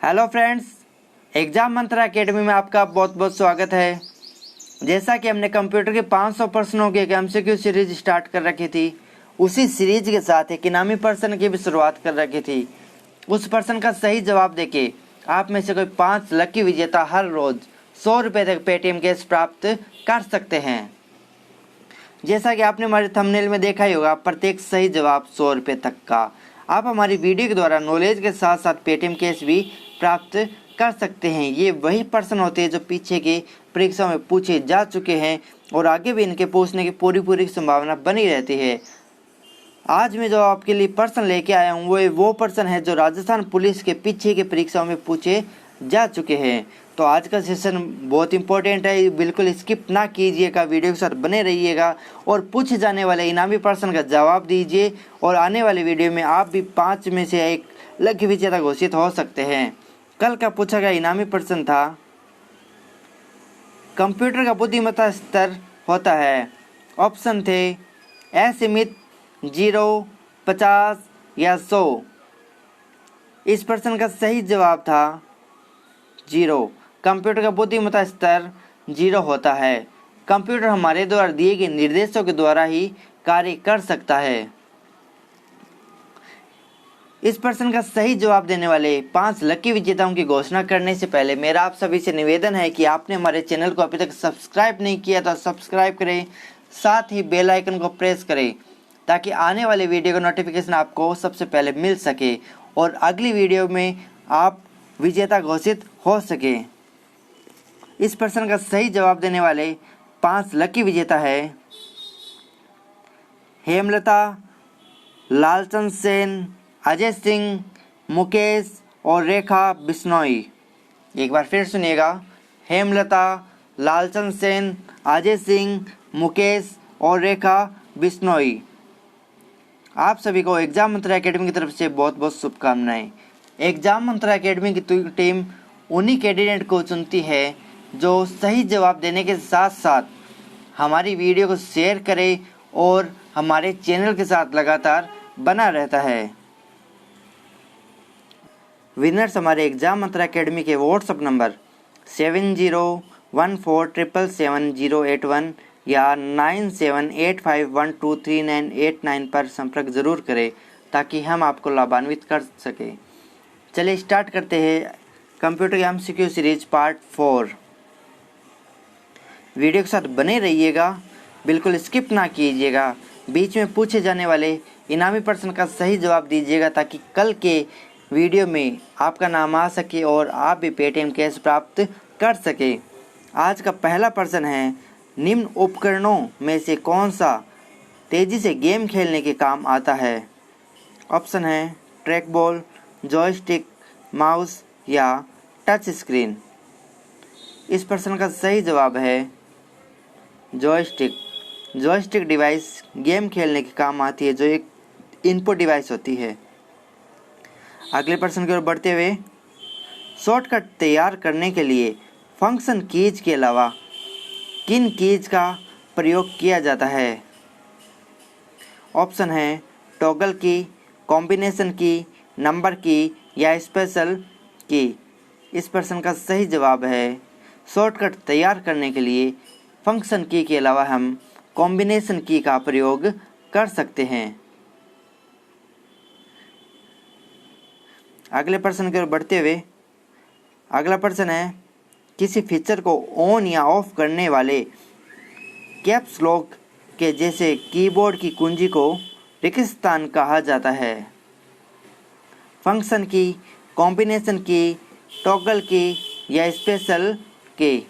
Hello friends, exam मंत्रा academy में आपका बहुत बहुत स्वागत है। जैसा कि हमने कंप्यूटर के 500 प्रश्नों की एक एमसीक्यू सीरीज स्टार्ट कर रखी थी, उसी सीरीज के साथ एक इनामी प्रश्न की भी शुरुआत कर रखी थी। उस प्रश्न का सही जवाब देके आप में से कोई 5 लकी विजेता हर रोज 100 रुपये तक पेटीएम कैश प्राप्त कर सकते हैं। जैसा कि आपने हमारे थंबनेल में देखा ही होगा, प्रत्येक सही जवाब 100 रुपये तक का। आप हमारी वीडियो के द्वारा नॉलेज के साथ साथ पेटीएम कैश भी प्राप्त कर सकते हैं। ये वही प्रश्न होते हैं जो पीछे की परीक्षा में पूछे जा चुके हैं और आगे भी इनके पूछने की पूरी संभावना बनी रहती है। आज मैं जो आपके लिए प्रश्न लेके आया हूँ वो प्रश्न है जो राजस्थान पुलिस के पीछे की परीक्षाओं में पूछे जा चुके हैं। तो आज का सेशन बहुत इंपॉर्टेंट है, बिल्कुल स्किप ना कीजिएगा, वीडियो के साथ बने रहिएगा और पूछे जाने वाले इनामी प्रश्न का जवाब दीजिए। और आने वाले वीडियो में आप भी 5 में से एक लकी विजेता घोषित हो सकते हैं। कल का पूछा गया इनामी प्रश्न था, कंप्यूटर का बुद्धिमत्ता स्तर होता है। ऑप्शन थे असीमित, 0, 50 या 100। इस प्रश्न का सही जवाब था 0। कंप्यूटर का बुद्धिमत्ता स्तर 0 होता है। कंप्यूटर हमारे द्वारा दिए गए निर्देशों के द्वारा ही कार्य कर सकता है। इस प्रश्न का सही जवाब देने वाले 5 लकी विजेताओं की घोषणा करने से पहले मेरा आप सभी से निवेदन है कि आपने हमारे चैनल को अभी तक सब्सक्राइब नहीं किया तो सब्सक्राइब करें, साथ ही बेल आइकन को प्रेस करें ताकि आने वाले वीडियो का नोटिफिकेशन आपको सबसे पहले मिल सके और अगली वीडियो में आप विजेता घोषित हो सके। इस प्रश्न का सही जवाब देने वाले 5 लकी विजेता है हेमलता, लालचंद सेन, अजय सिंह, मुकेश और रेखा बिश्नोई। एक बार फिर सुनिएगा, हेमलता, लालचंद सेन, अजय सिंह, मुकेश और रेखा बिश्नोई। आप सभी को एग्जाम मंत्रा एकेडमी की तरफ से बहुत बहुत शुभकामनाएं। एग्जाम मंत्रा एकेडमी की टीम उन्हीं कैंडिडेट को चुनती है जो सही जवाब देने के साथ साथ हमारी वीडियो को शेयर करे और हमारे चैनल के साथ लगातार बना रहता है। विनर्स हमारे एग्जाम मंत्रा एकेडमी के व्हाट्सएप नंबर 7014777081 या 9785123989 पर संपर्क जरूर करें ताकि हम आपको लाभान्वित कर सकें। चलिए स्टार्ट करते हैं computer MCQ series part 4। Video के साथ बने रहिएगा, बिल्कुल स्किप ना कीजिएगा। बीच में पूछे जाने वाले इनामी प्रश्न का सही जवाब दीजिएगा ताकि कल के वीडियो में आपका नाम आ सके और आप भी पेटीएम कैश प्राप्त कर सके। आज का पहला प्रश्न है, निम्न उपकरणों में से कौन सा तेज़ी से गेम खेलने के काम आता है। ऑप्शन है ट्रैक बॉल, जॉयस्टिक, माउस या टच स्क्रीन। इस प्रश्न का सही जवाब है जॉयस्टिक। जॉयस्टिक डिवाइस गेम खेलने के काम आती है, जो एक इनपुट डिवाइस होती है। अगले प्रश्न की ओर बढ़ते हुए, शॉर्टकट तैयार करने के लिए फंक्शन कीज के अलावा किन कीज का प्रयोग किया जाता है। ऑप्शन है टॉगल की, कॉम्बिनेशन की, नंबर की या स्पेशल की। इस प्रश्न का सही जवाब है शॉर्टकट तैयार करने के लिए फंक्शन की के अलावा हम कॉम्बिनेशन की का प्रयोग कर सकते हैं। अगले प्रश्न की ओर बढ़ते हुए, अगला प्रश्न है, किसी फीचर को ऑन या ऑफ करने वाले कैप्स लॉक के जैसे कीबोर्ड की कुंजी को रिक्त स्थान कहा जाता है। फंक्शन की, कॉम्बिनेशन की, टॉगल की या स्पेशल की।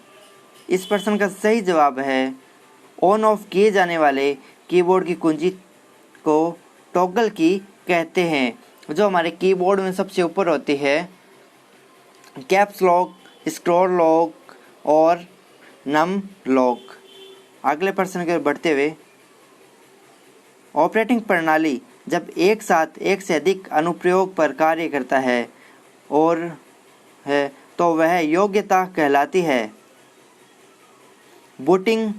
इस प्रश्न का सही जवाब है ऑन ऑफ किए जाने वाले कीबोर्ड की कुंजी को टॉगल की कहते हैं, जो हमारे कीबोर्ड में सबसे ऊपर होती है। कैप्स लॉक, स्क्रॉल लॉक और नम लॉक। अगले प्रश्न की ओर बढ़ते हुए, ऑपरेटिंग प्रणाली जब एक साथ एक से अधिक अनुप्रयोग पर कार्य करता है तो वह योग्यता कहलाती है। Booting,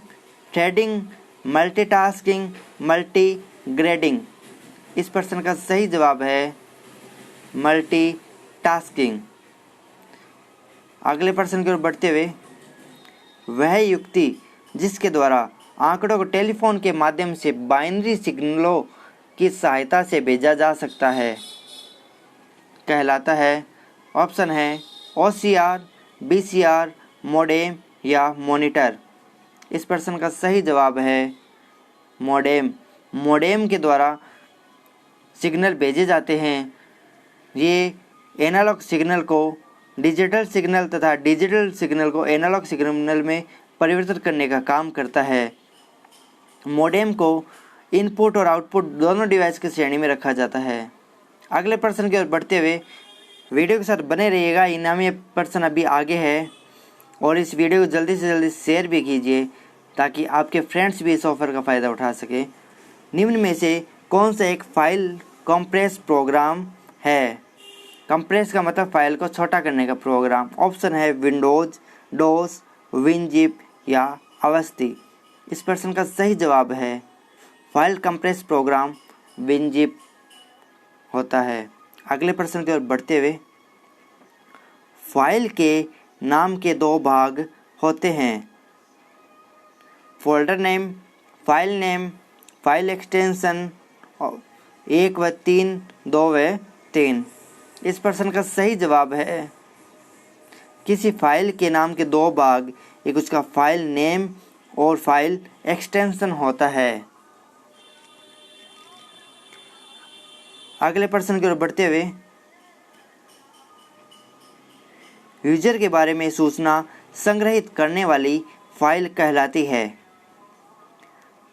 threading, multitasking, multigrading. इस प्रश्न का सही जवाब है मल्टीटास्किंग। अगले प्रश्न की ओर बढ़ते हुए, वह युक्ति जिसके द्वारा आंकड़ों को टेलीफोन के माध्यम से बाइनरी सिग्नलों की सहायता से भेजा जा सकता है कहलाता है। ऑप्शन है OCR, BCR, मोडेम या मॉनिटर। इस प्रश्न का सही जवाब है मोडेम। मोडेम के द्वारा सिग्नल भेजे जाते हैं। ये एनालॉग सिग्नल को डिजिटल सिग्नल तथा डिजिटल सिग्नल को एनालॉग सिग्नल में परिवर्तित करने का काम करता है। मोडेम को इनपुट और आउटपुट दोनों डिवाइस की श्रेणी में रखा जाता है। अगले प्रश्न की ओर बढ़ते हुए वीडियो के साथ बने रहिएगा। इनामी प्रश्न अभी आगे है और इस वीडियो को जल्दी से जल्दी शेयर भी कीजिए ताकि आपके फ्रेंड्स भी इस ऑफर का फ़ायदा उठा सके। निम्न में से कौन सा एक फाइल कंप्रेस प्रोग्राम है? कंप्रेस का मतलब फाइल को छोटा करने का प्रोग्राम। ऑप्शन है विंडोज़, डोस, विनजिप या अवस्थी। इस प्रश्न का सही जवाब है फाइल कंप्रेस प्रोग्राम विनजिप होता है। अगले प्रश्न की ओर बढ़ते हुए, फाइल के नाम के दो भाग होते हैं, फोल्डर नेम, फाइल एक्सटेंशन 1 व 3, 2 व 3। इस प्रश्न का सही जवाब है किसी फाइल के नाम के दो भाग, एक उसका फाइल नेम और फाइल एक्सटेंशन होता है। अगले प्रश्न की ओर बढ़ते हुए, यूजर के बारे में सूचना संग्रहित करने वाली फाइल कहलाती है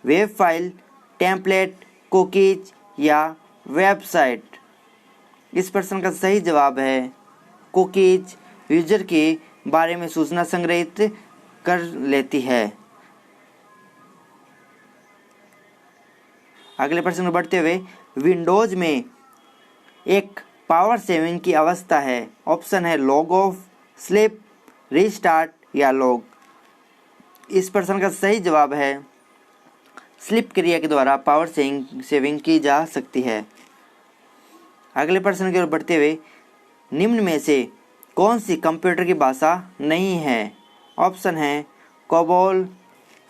वेब फाइल, टेम्पलेट, कुकीज या वेबसाइट। इस प्रश्न का सही जवाब है कुकीज। यूजर के बारे में सूचना संग्रहित कर लेती है। अगले प्रश्न में बढ़ते हुए, विंडोज में एक पावर सेविंग की अवस्था है। ऑप्शन है लॉग ऑफ, स्लीप, रीस्टार्ट या लॉग। इस प्रश्न का सही जवाब है स्लीप क्रिया के द्वारा पावर सेविंग की जा सकती है। अगले प्रश्न की ओर बढ़ते हुए, निम्न में से कौन सी कंप्यूटर की भाषा नहीं है? ऑप्शन है कोबोल,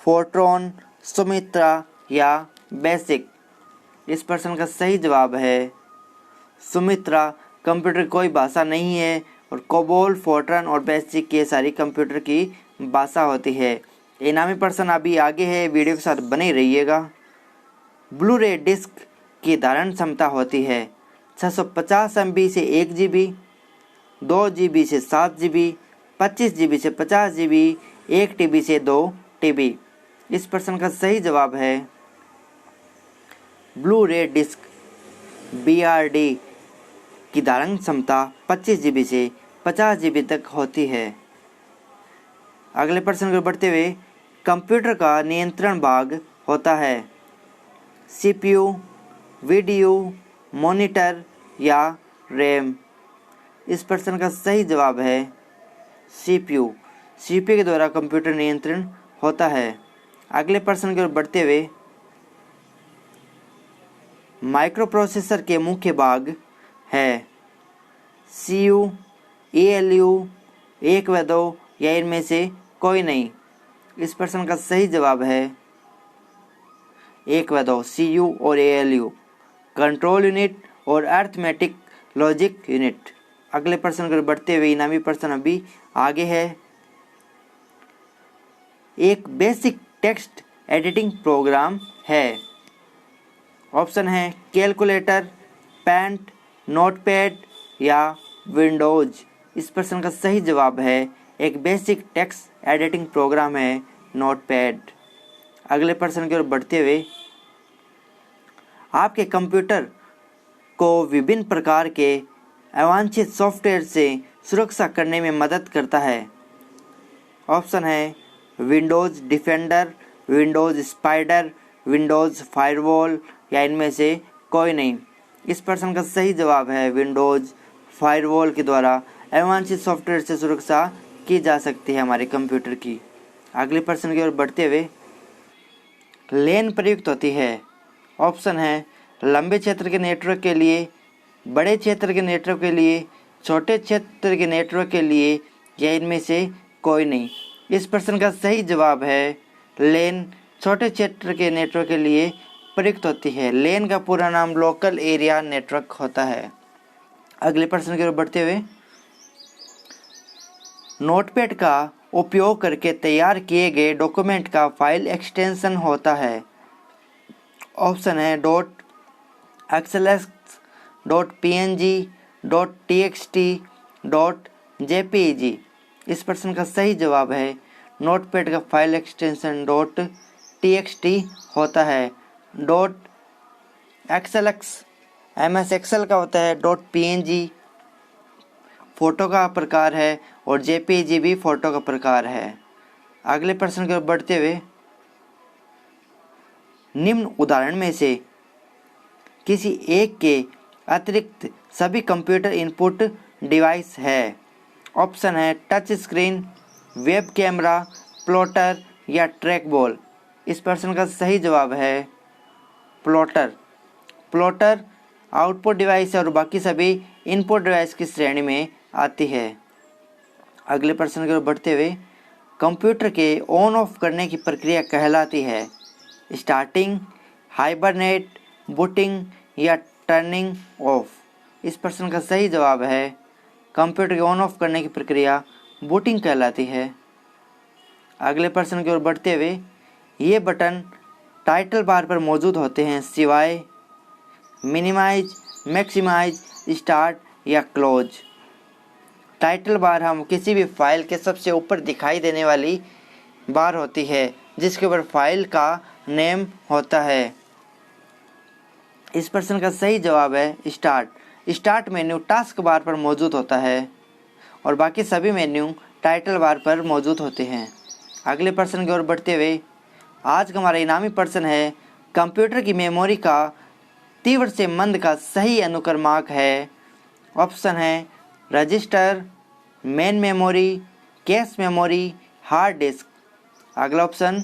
फोर्ट्रॉन, सुमित्रा या बेसिक। इस प्रश्न का सही जवाब है सुमित्रा कंप्यूटर की कोई भाषा नहीं है और कोबोल, फोर्ट्रॉन और बेसिक ये सारी कंप्यूटर की भाषा होती है। इनामी प्रश्न अभी आगे है, वीडियो के साथ बने रहिएगा। ब्लू रे डिस्क की धारण क्षमता होती है 650 MB से 1 GB, 2 GB से 7 GB, 25 GB से 50 GB, 1 TB से 2 TB। इस प्रश्न का सही जवाब है ब्लू रे डिस्क BRD की धारण क्षमता 25 GB से 50 GB तक होती है। अगले प्रश्न को बढ़ते हुए, कंप्यूटर का नियंत्रण भाग होता है CPU, VDU, मॉनिटर या रैम। इस प्रश्न का सही जवाब है CPU। CPU के द्वारा कंप्यूटर नियंत्रण होता है। अगले प्रश्न की ओर बढ़ते हुए, माइक्रो प्रोसेसर के मुख्य भाग है CU, ALU, 1 व 2 या इनमें से कोई नहीं। इस प्रश्न का सही जवाब है 1 व 2, CU और ALU, कंट्रोल यूनिट और अर्थमेटिक लॉजिक यूनिट। अगले प्रश्न को बढ़ते हुए, इनामी प्रश्न अभी आगे है। एक बेसिक टेक्स्ट एडिटिंग प्रोग्राम है। ऑप्शन है कैलकुलेटर, पेंट, नोटपैड या विंडोज। इस प्रश्न का सही जवाब है एक बेसिक टेक्स्ट एडिटिंग प्रोग्राम है नोटपैड। अगले प्रश्न की ओर बढ़ते हुए, आपके कंप्यूटर को विभिन्न प्रकार के अवांछित सॉफ्टवेयर से सुरक्षा करने में मदद करता है। ऑप्शन है Windows defender, Windows spider, Windows firewall या इनमें से कोई नहीं। इस प्रश्न का सही जवाब है विंडोज़ फायरवॉल के द्वारा अवांछित सॉफ्टवेयर से सुरक्षा की जा सकती है हमारे कंप्यूटर की। अगले प्रश्न की ओर बढ़ते हुए, लेन प्रयुक्त होती है। ऑप्शन है लंबे क्षेत्र के नेटवर्क के लिए, बड़े क्षेत्र के नेटवर्क के लिए, छोटे क्षेत्र के नेटवर्क के लिए या इनमें से कोई नहीं। इस प्रश्न का सही जवाब है लेन छोटे क्षेत्र के नेटवर्क के लिए प्रयुक्त होती है। लेन का पूरा नाम लोकल एरिया नेटवर्क होता है। अगले प्रश्न की ओर बढ़ते हुए, नोटपैड का उपयोग करके तैयार किए गए डॉक्यूमेंट का फाइल एक्सटेंशन होता है। ऑप्शन है .xlx, .png, .txt, .jpeg। इस प्रश्न का सही जवाब है नोटपैड का फाइल एक्सटेंशन .txt होता है। .xlx MS एक्सेल का होता है। .png फोटो का प्रकार है और JPG भी फोटो का प्रकार है। अगले प्रश्न की ओर बढ़ते हुए, निम्न उदाहरण में से किसी एक के अतिरिक्त सभी कंप्यूटर इनपुट डिवाइस है। ऑप्शन है touch screen, web camera, plotter या ट्रैक बॉल। इस प्रश्न का सही जवाब है प्लॉटर। प्लॉटर आउटपुट डिवाइस और बाकी सभी इनपुट डिवाइस की श्रेणी में आती है। अगले प्रश्न की ओर बढ़ते हुए, कंप्यूटर के ऑन ऑफ करने की प्रक्रिया कहलाती है स्टार्टिंग, हाइबरनेट, बूटिंग या टर्निंग ऑफ। इस प्रश्न का सही जवाब है कंप्यूटर के ऑन ऑफ करने की प्रक्रिया बूटिंग कहलाती है। अगले प्रश्न की ओर बढ़ते हुए, ये बटन टाइटल बार पर मौजूद होते हैं सिवाय मिनिमाइज, मैक्सिमाइज, स्टार्ट या क्लोज। टाइटल बार हम किसी भी फाइल के सबसे ऊपर दिखाई देने वाली बार होती है जिसके ऊपर फाइल का नेम होता है। इस प्रश्न का सही जवाब है start. Start menu task bar पर मौजूद होता है और बाकी सभी मेन्यू टाइटल बार पर मौजूद होते हैं। अगले प्रश्न की ओर बढ़ते हुए, आज का हमारा इनामी प्रश्न है कंप्यूटर की मेमोरी का तीव्र से मंद का सही अनुक्रमांक है। ऑप्शन है register, main memory, cache memory, hard disk. अगला option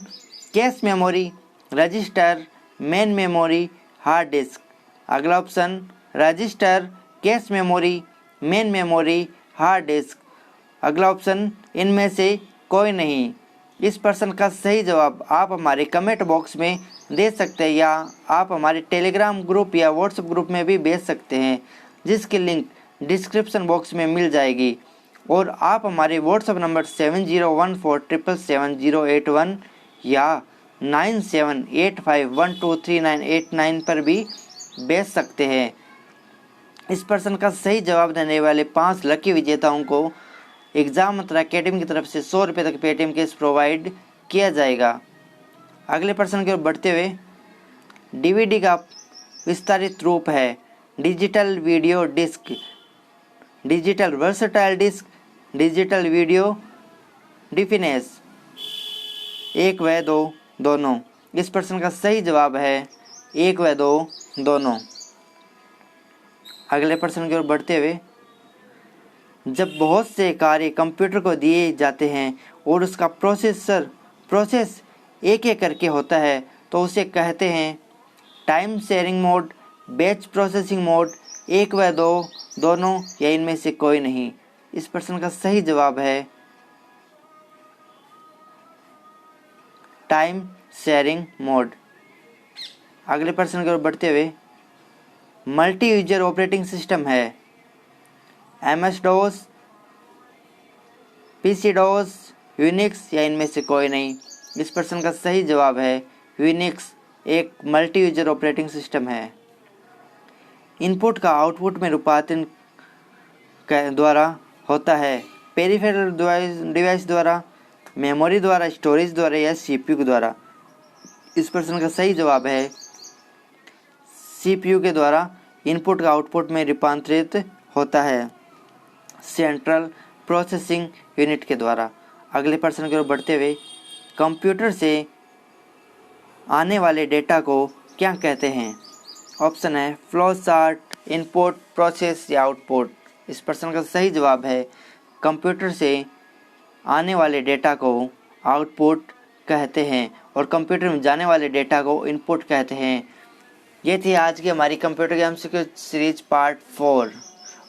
cache memory, register, main memory, hard disk. अगला option register, cache memory, main memory, hard disk. अगला ऑप्शन इनमें से कोई नहीं। इस प्रश्न का सही जवाब आप हमारे कमेंट बॉक्स में दे सकते हैं या आप हमारे टेलीग्राम ग्रुप या व्हाट्सएप ग्रुप में भी भेज सकते हैं जिसकी लिंक डिस्क्रिप्शन बॉक्स में मिल जाएगी। और आप हमारे व्हाट्सएप नंबर 7014777081 या 9785123989 पर भी भेज सकते हैं। इस प्रश्न का सही जवाब देने वाले 5 लकी विजेताओं को एग्जाम मंत्र अकेडमी की तरफ से 100 रुपये तक पेटीएम कैश प्रोवाइड किया जाएगा। अगले प्रश्न की ओर बढ़ते हुए, DVD का विस्तारित रूप है digital video disc, digital versatile disc, digital video defines, 1 व 2 दोनों। इस प्रश्न का सही जवाब है 1 व 2 दोनों। अगले प्रश्न की ओर बढ़ते हुए, जब बहुत से कार्य कंप्यूटर को दिए जाते हैं और उसका प्रोसेस एक एक करके होता है तो उसे कहते हैं time sharing mode, batch processing mode, 1 व 2 दोनों या इनमें से कोई नहीं। इस प्रश्न का सही जवाब है टाइम शेयरिंग मोड। अगले प्रश्न की ओर बढ़ते हुए, मल्टी यूजर ऑपरेटिंग सिस्टम है MS-DOS, PC-DOS, यूनिक्स या इनमें से कोई नहीं। इस प्रश्न का सही जवाब है यूनिक्स एक मल्टी यूजर ऑपरेटिंग सिस्टम है। इनपुट का आउटपुट में रूपांतरण द्वारा होता है पेरिफेरल डिवाइस द्वारा, मेमोरी द्वारा, स्टोरेज द्वारा या CPU द्वारा। इस प्रश्न का सही जवाब है CPU के द्वारा इनपुट का आउटपुट में रूपांतरित होता है सेंट्रल प्रोसेसिंग यूनिट के द्वारा। अगले प्रश्न की ओर बढ़ते हुए, कंप्यूटर से आने वाले डेटा को क्या कहते हैं? ऑप्शन है फ्लो चार्ट, इनपुट, प्रोसेस या आउटपुट। इस प्रश्न का सही जवाब है कंप्यूटर से आने वाले डेटा को आउटपुट कहते हैं और कंप्यूटर में जाने वाले डेटा को इनपुट कहते हैं। ये थी आज की हमारी कंप्यूटर गेम सीरीज पार्ट 4।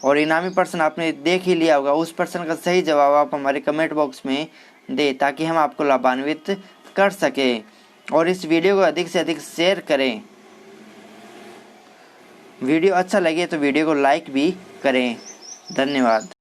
और इनामी प्रश्न आपने देख ही लिया होगा, उस प्रश्न का सही जवाब आप हमारे कमेंट बॉक्स में दें ताकि हम आपको लाभान्वित कर सकें। और इस वीडियो को अधिक से अधिक शेयर करें। वीडियो अच्छा लगे तो वीडियो को लाइक भी करें। धन्यवाद।